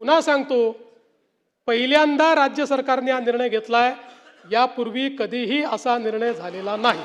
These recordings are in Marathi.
पुन्हा सांगतो, पहिल्यांदा राज्य सरकारने हा निर्णय घेतलाय, यापूर्वी कधीही असा निर्णय झालेला नाही।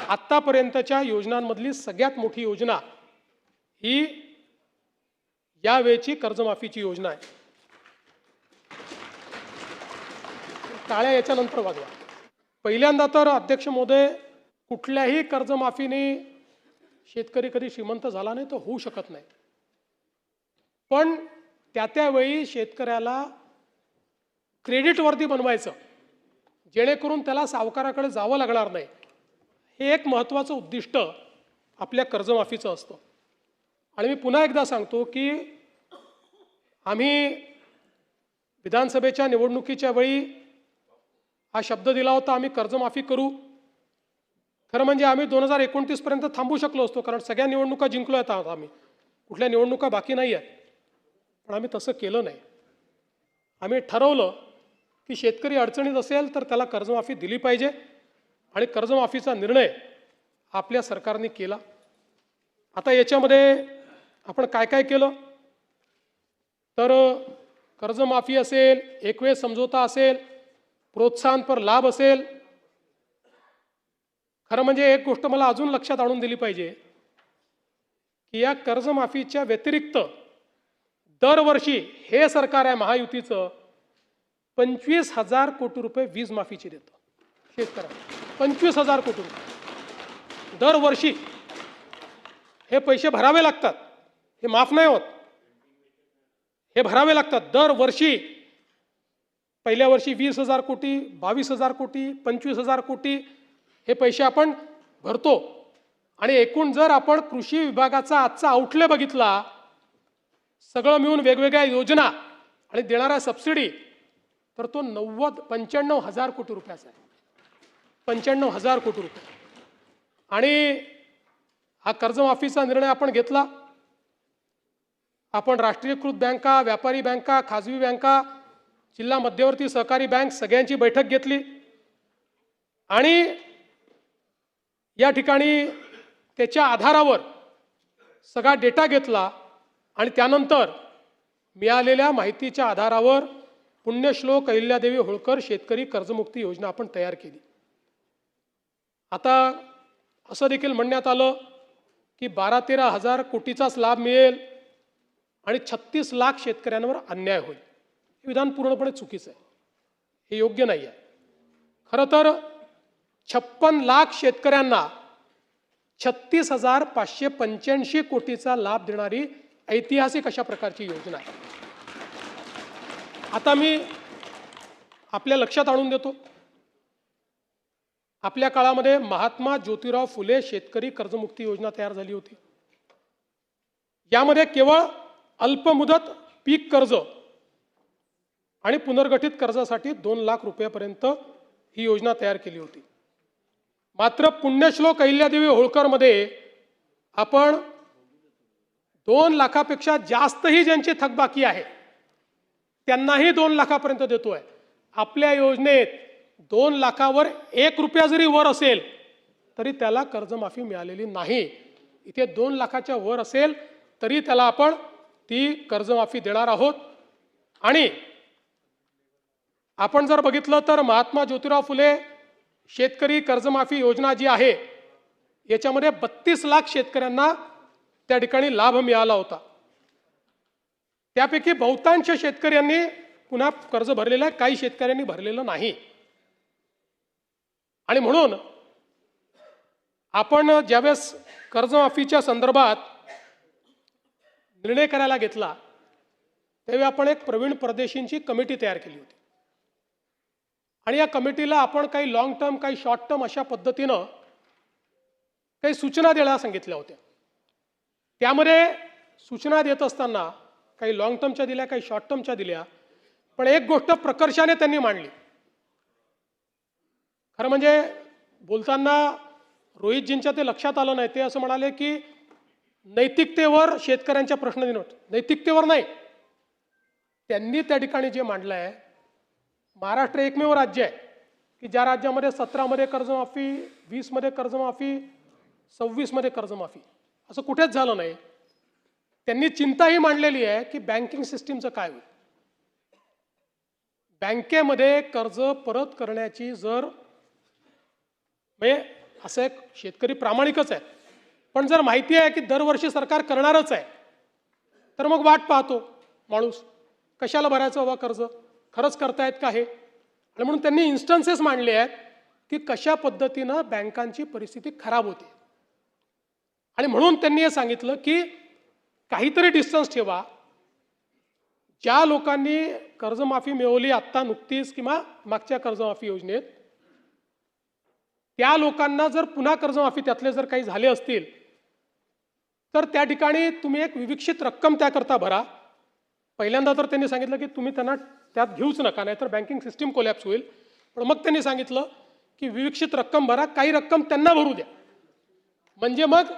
आतापर्यंतच्या योजनांमधली सगळ्यात मोठी योजना ही यावेळची कर्जमाफीची योजना आहे। टाळ्या याच्यानंतर वाजवा। पहिल्यांदा तर अध्यक्ष महोदय, कुठल्याही कर्जमाफीने शेतकरी कधी श्रीमंत झाला नाही, तो होऊ शकत नाही। पण त्यावेळी शेतकऱ्याला क्रेडिटवर्दी बनवायचं, जेणेकरून त्याला सावकाराकडे जावं लागणार नाही, हे एक महत्त्वाचं उद्दिष्ट आपल्या कर्जमाफीचं असतं। आणि मी पुन्हा एकदा सांगतो की आम्ही विधानसभेच्या निवडणुकीच्या वेळी हा शब्द दिला होता, आम्ही कर्जमाफी करू। खरं म्हणजे आम्ही 2029 पर्यंत थांबू शकलो असतो, कारण सगळ्या निवडणुका जिंकलो आहेत आम्ही, कुठल्या निवडणुका बाकी नाही आहेत। पण आम्ही तसं केलं नाही। आम्ही ठरवलं की शेतकरी अडचणीत असेल तर त्याला कर्जमाफी दिली पाहिजे, आणि कर्जमाफीचा निर्णय आपल्या सरकारने केला। आता याच्यामध्ये आपण काय काय केलं तर कर्जमाफी असेल, एकवेळ समझोता असेल, प्रोत्साहनपर लाभ असेल। खरं म्हणजे एक गोष्ट मला अजून लक्षात आणून दिली पाहिजे की या कर्जमाफीच्या व्यतिरिक्त दरवर्षी हे सरकार आहे महायुतीचं 25,000 कोटी रुपये वीज माफीची देतं शेतकऱ्यांना। 25,000 कोटी रुपये दरवर्षी हे पैसे भरावे लागतात, हे माफ नाही होत, हे भरावे लागतात दरवर्षी। पहिल्या वर्षी 20,000 कोटी, 22,000 कोटी, 25,000 कोटी हे पैसे आपण भरतो। आणि एकूण जर आपण कृषी विभागाचा आजचा आउटले बघितला, सगळं मिळून वेगवेगळ्या योजना आणि देणाऱ्या सबसिडी, तर तो 95,000 कोटी रुपयाचा आहे। 95,000 कोटी रुपये। आणि हा कर्जमाफीचा निर्णय आपण घेतला। आपण राष्ट्रीयकृत बँका, व्यापारी बँका, खाजगी बँका, जिल्हा मध्यवर्ती सहकारी बँक सगळ्यांची बैठक घेतली, आणि या ठिकाणी त्याच्या आधारावर सगळा डेटा घेतला, आणि त्यानंतर मिळालेल्या माहितीच्या आधारावर पुण्यश्लोक अहिल्यादेवी होळकर शेतकरी कर्जमुक्ती योजना आपण तयार केली। आता असं देखील म्हणण्यात आलं की 12-13 हजार कोटीचाच लाभ मिळेल आणि 36 लाख शेतकऱ्यांवर अन्याय होईल। हे विधान पूर्णपणे चुकीचं आहे, हे योग्य नाही आहे। खरं तर 56 लाख शेतकऱ्यांना 36,585 कोटीचा लाभ देणारी ऐतिहासिक अशा प्रकारची योजना आहे। आता मी आपल्या लक्षात आणून देतो, आपल्या काळामध्ये महात्मा ज्योतिराव फुले शेतकरी कर्जमुक्ती योजना तयार झाली होती। यामध्ये केवळ अल्पमुदत पीक कर्ज आणि पुनर्गठित कर्जासाठी 2 लाख रुपयापर्यंत ही योजना तयार केली होती। मात्र पुण्यश्लोक अहिल्यादेवी होळकर मध्ये आपण 2 लाखापेक्षा जास्तही ज्यांची थकबाकी आहे त्यांनाही 2 लाखापर्यंत देतोय। आपल्या योजनेत 2 लाखावर 1 रुपया जरी वर असेल तरी त्याला कर्जमाफी मिळालेली नाही। इथे 2 लाखाच्या वर असेल तरी त्याला आपण ती कर्जमाफी देणार आहोत। आणि आपण जर बघितलं तर महात्मा ज्योतिराव फुले शेतकरी कर्जमाफी योजना जी आहे, याच्यामध्ये 32 लाख शेतकऱ्यांना त्या ठिकाणी लाभ मिळाला होता। त्यापैकी बहुतांश शेतकऱ्यांनी पुन्हा कर्ज भरलेलं आहे, काही शेतकऱ्यांनी भरलेलं नाही। आणि म्हणून आपण ज्यावेळेस कर्जमाफीच्या संदर्भात निर्णय करायला घेतला, त्यावेळी आपण एक प्रवीण परदेशींची कमिटी तयार केली होती, आणि या कमिटीला आपण काही लॉंग टर्म, काही शॉर्ट टर्म अशा पद्धतीनं काही सूचना द्यायला सांगितल्या होत्या। त्यामध्ये सूचना देत असताना काही लॉंग टर्मच्या दिल्या, काही शॉर्ट टर्मच्या दिल्या, पण एक गोष्ट प्रकर्षाने त्यांनी मांडली। खरं म्हणजे बोलताना रोहितजींच्या ते लक्षात आलं नाही, ते असं म्हणाले की नैतिकतेवर शेतकऱ्यांच्या प्रश्न देणं, नैतिकतेवर नाही। त्यांनी त्या ठिकाणी जे मांडलं आहे, महाराष्ट्र एकमेव राज्य आहे की ज्या राज्यामध्ये 17 मध्ये कर्जमाफी, 20 मध्ये कर्जमाफी, 26 मध्ये कर्जमाफी, असं कुठेच झालं नाही। त्यांनी चिंता ही मांडलेली आहे की बँकिंग सिस्टीमचं काय होईल. बँकेमध्ये कर्ज परत करण्याची जर म्हणजे असं एक शेतकरी प्रामाणिकच आहे, पण जर माहिती आहे की दरवर्षी सरकार करणारच आहे, तर मग वाट पाहतो माणूस, कशाला भरायचं बाबा कर्ज, खरंच करतायत का हे. आणि म्हणून त्यांनी इन्स्टन्सेस मांडले आहेत की कशा पद्धतीनं बँकांची परिस्थिती खराब होते. आणि म्हणून त्यांनी हे सांगितलं की काहीतरी डिस्टन्स ठेवा. ज्या लोकांनी कर्जमाफी मिळवली आत्ता नुकतीच किंवा मागच्या कर्जमाफी योजनेत, त्या लोकांना जर पुन्हा कर्जमाफी त्यातले जर काही झाले असतील तर त्या ठिकाणी तुम्ही एक विविक्षित रक्कम त्याकरता भरा. पहिल्यांदा तर त्यांनी सांगितलं की तुम्ही त्यांना त्यात घेऊच नका, नाहीतर बँकिंग सिस्टीम कोलॅप्स होईल. पण मग त्यांनी सांगितलं की विविक्षित रक्कम भरा, काही रक्कम त्यांना भरू द्या, म्हणजे मग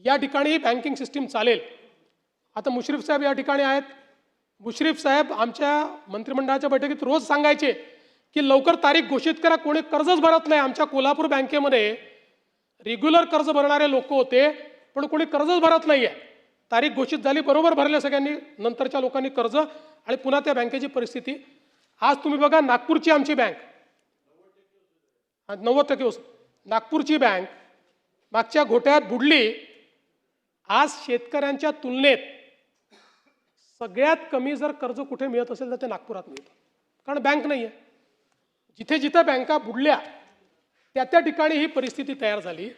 या ठिकाणी बँकिंग सिस्टीम चालेल. आता मुश्रीफ साहेब या ठिकाणी आहेत. मुश्रीफ साहेब आमच्या मंत्रिमंडळाच्या बैठकीत रोज सांगायचे की लवकर तारीख घोषित करा, कोणी कर्जच भरत नाही. आमच्या कोल्हापूर बँकेमध्ये रेग्युलर कर्ज भरणारे लोक होते, पण कोणी कर्जच भरत नाही आहे. तारीख घोषित झाली, बरोबर भरले सगळ्यांनी, नंतरच्या लोकांनी कर्ज, आणि पुन्हा त्या बँकेची परिस्थिती. आज तुम्ही बघा नागपूरची आमची बँक 90% नागपूरची बँक मागच्या घोटाळ्यात बुडली. आज शेतकऱ्यांच्या तुलनेत सगळ्यात कमी जर कर्ज कुठे मिळत असेल तर ते नागपुरात मिळतं, कारण बँक नाही आहे. जिथे जिथे बँका बुडल्या त्या त्या ठिकाणी ही परिस्थिती तयार झाली.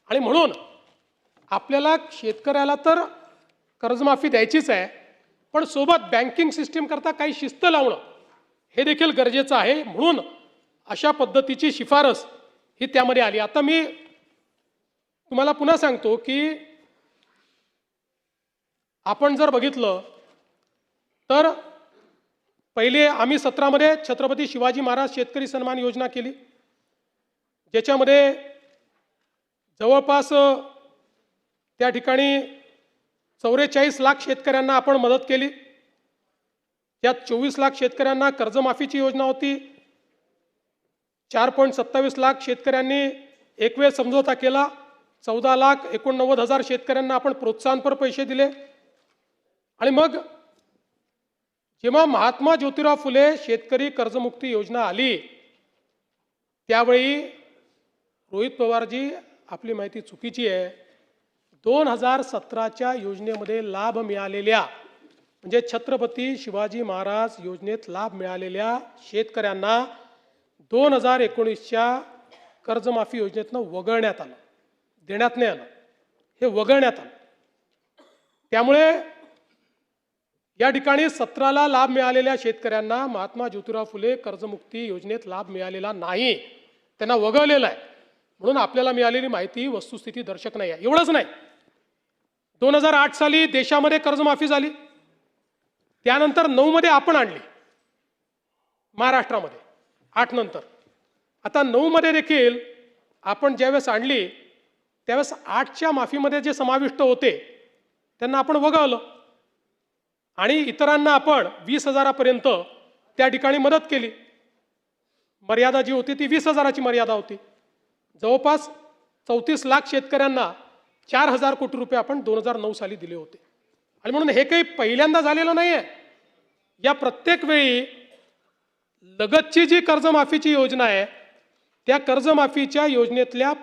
आणि म्हणून आपल्याला शेतकऱ्याला तर कर्जमाफी द्यायचीच आहे, पण सोबत बँकिंग सिस्टीम करता काही शिस्त लावणं हे देखील गरजेचं आहे. म्हणून अशा पद्धतीची शिफारस ही त्यामध्ये आली. आता मी तुम्हाला पुन्हा सांगतो की आपण जर बघितलं तर पहिले आम्ही 17 मध्ये छत्रपती शिवाजी महाराज शेतकरी सन्मान योजना केली, ज्याच्यामध्ये जवळपास त्या ठिकाणी 44 लाख शेतकऱ्यांना आपण मदत केली. त्यात 24 लाख शेतकऱ्यांना कर्जमाफीची योजना होती. 4.27 लाख शेतकऱ्यांनी एक वेळ समझोता केला. 14,89,000 शेतकऱ्यांना आपण प्रोत्साहनपर पैसे दिले. आणि मग जेव्हा महात्मा ज्योतिराव फुले शेतकरी कर्जमुक्ती योजना आली, त्यावेळी रोहित पवारजी, आपली माहिती चुकीची आहे, 2017च्या योजनेमध्ये लाभ मिळालेल्या, म्हणजे छत्रपती शिवाजी महाराज योजनेत लाभ मिळालेल्या शेतकऱ्यांना 2019च्या कर्जमाफी योजनेतनं वगळण्यात आलं, देण्यात नाही आलं, हे वगळण्यात आलं. त्यामुळे या ठिकाणी 17ला लाभ मिळालेल्या शेतकऱ्यांना महात्मा ज्योतिराव फुले कर्जमुक्ती योजनेत लाभ मिळालेला नाही, त्यांना वगळलेला आहे. म्हणून आपल्याला मिळालेली माहिती वस्तुस्थिती दर्शक नाही आहे. एवढंच नाही, 2008 साली देशामध्ये कर्जमाफी झाली, त्यानंतर 9 मध्ये आपण आणली महाराष्ट्रामध्ये, 8 नंतर. आता 9 मध्ये देखील आपण ज्यावेळेस आणली त्यावेळेस 8च्या माफीमध्ये जे समाविष्ट होते त्यांना आपण वगळलं आणि इतरांना आपण 20,000पर्यंत त्या ठिकाणी मदत केली. मर्यादा जी होती ती 20,000ची मर्यादा होती. जवळपास 34 लाख शेतकऱ्यांना 4,000 कोटी रुपये आपण 2009 साली दिले होते. आणि म्हणून हे काही पहिल्यांदा झालेलं नाही आहे. या प्रत्येक वेळी लगतची जी कर्जमाफीची योजना आहे त्या कर्जमाफीच्या योजनेतल्या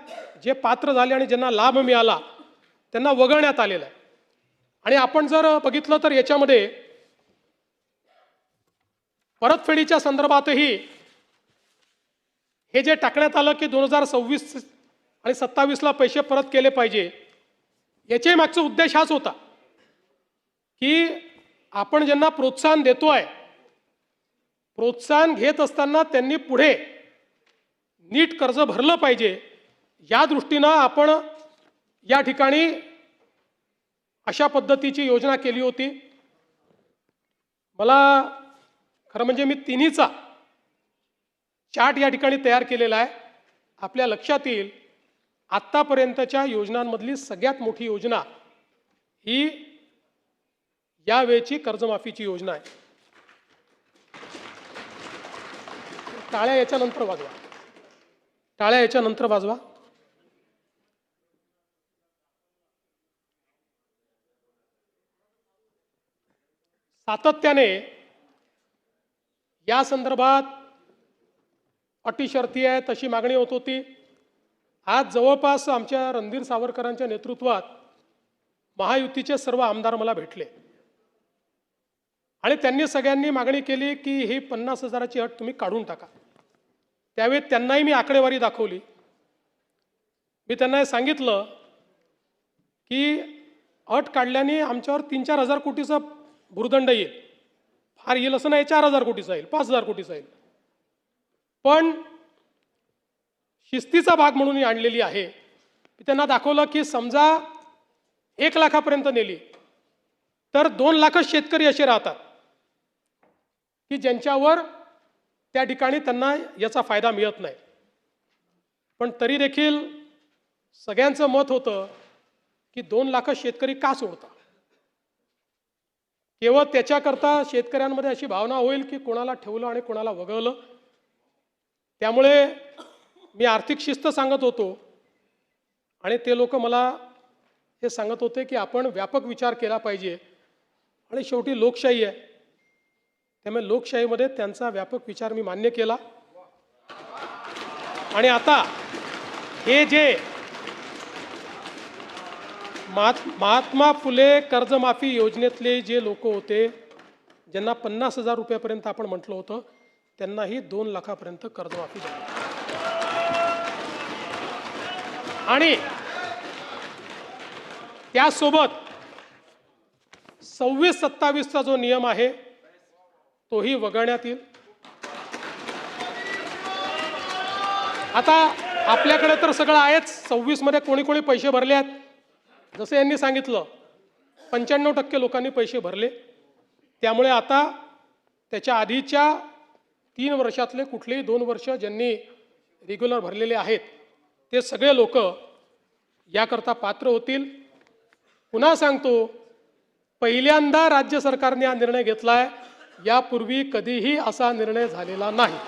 जे पात्र झाले आणि ज्यांना लाभ मिळाला त्यांना वगळण्यात आलेलं आहे. आणि आपण जर बघितलं तर याच्यामध्ये परतफेडीच्या संदर्भातही हे जे टाकण्यात आलं की 2026 आणि 27ला पैसे परत केले पाहिजे, याच्या मागचा उद्देश हाच होता की आपण ज्यांना प्रोत्साहन देतोय, प्रोत्साहन घेत असताना त्यांनी पुढे नीट कर्ज भरलं पाहिजे, या दृष्टीनं आपण या ठिकाणी अशा पद्धतीची योजना केली होती. मला खरं म्हणजे मी तिन्हीचा चार्ट या ठिकाणी तयार केलेला आहे. आपल्या लक्षात येईल आत्तापर्यंतच्या योजनांमधली सगळ्यात मोठी योजना ही यावेळची कर्जमाफीची योजना आहे. टाळ्या याच्यानंतर वाजवा, टाळ्या याच्यानंतर वाजवा. सातत्याने या संदर्भात अटी शर्ती आहे तशी मागणी होत होती. आज जवळपास आमच्या रणधीर सावरकरांच्या नेतृत्वात महायुतीचे सर्व आमदार मला भेटले आणि त्यांनी सगळ्यांनी मागणी केली की ही 50,000ची अट तुम्ही काढून टाका. त्यावेळी त्यांनाही मी आकडेवारी दाखवली. मी त्यांना हे सांगितलं की अट काढल्याने आमच्यावर 3-4 हजार कोटीचा भुर्दंड येईल. फार येईल असं नाही, 4,000 कोटीचा येईल, 5,000 कोटीचा येईल. पण शिस्तीचा भाग म्हणून ही आणलेली आहे. मी त्यांना दाखवलं की समजा 1 लाखापर्यंत नेली तर 2 लाखच शेतकरी असे राहतात की ज्यांच्यावर त्या ठिकाणी त्यांना याचा फायदा मिळत नाही. पण तरी देखील सगळ्यांचं मत होतं की 2 लाख शेतकरी का सोडता. केवळ त्याच्याकरता शेतकऱ्यांमध्ये अशी भावना होईल की कोणाला ठेवलं आणि कोणाला वगळलं. त्यामुळे मी आर्थिक शिस्त सांगत होतो आणि ते लोक मला हे सांगत होते की आपण व्यापक विचार केला पाहिजे आणि शेवटी लोकशाही आहे. त्यामुळे लोकशाहीमध्ये त्यांचा व्यापक विचार मी मान्य केला. आणि आता हे जे महात्मा फुले कर्जमाफी योजनेतले जे लोक होते ज्यांना 50,000 रुपयापर्यंत आपण म्हटलं होतं त्यांनाही 2 लाखापर्यंत कर्जमाफी झाली. आणि त्यासोबत 26-27चा जो नियम आहे तोही वगळण्यात येईल. आता आपल्याकडे तर सगळं आहेच. 26 मध्ये कोणी कोणी पैसे भरले आहेत. जसे यांनी सांगितलं 95% लोकांनी पैसे भरले. त्यामुळे आता त्याच्या आधीच्या 3 वर्षातले कुठलेही 2 वर्ष ज्यांनी रेग्युलर भरलेले आहेत ते सगळे लोक याकरता पात्र होतील. पुन्हा सांगतो, पहिल्यांदा राज्य सरकारने हा निर्णय घेतलाय. यापूर्वी कधीही असा निर्णय झालेला नाही.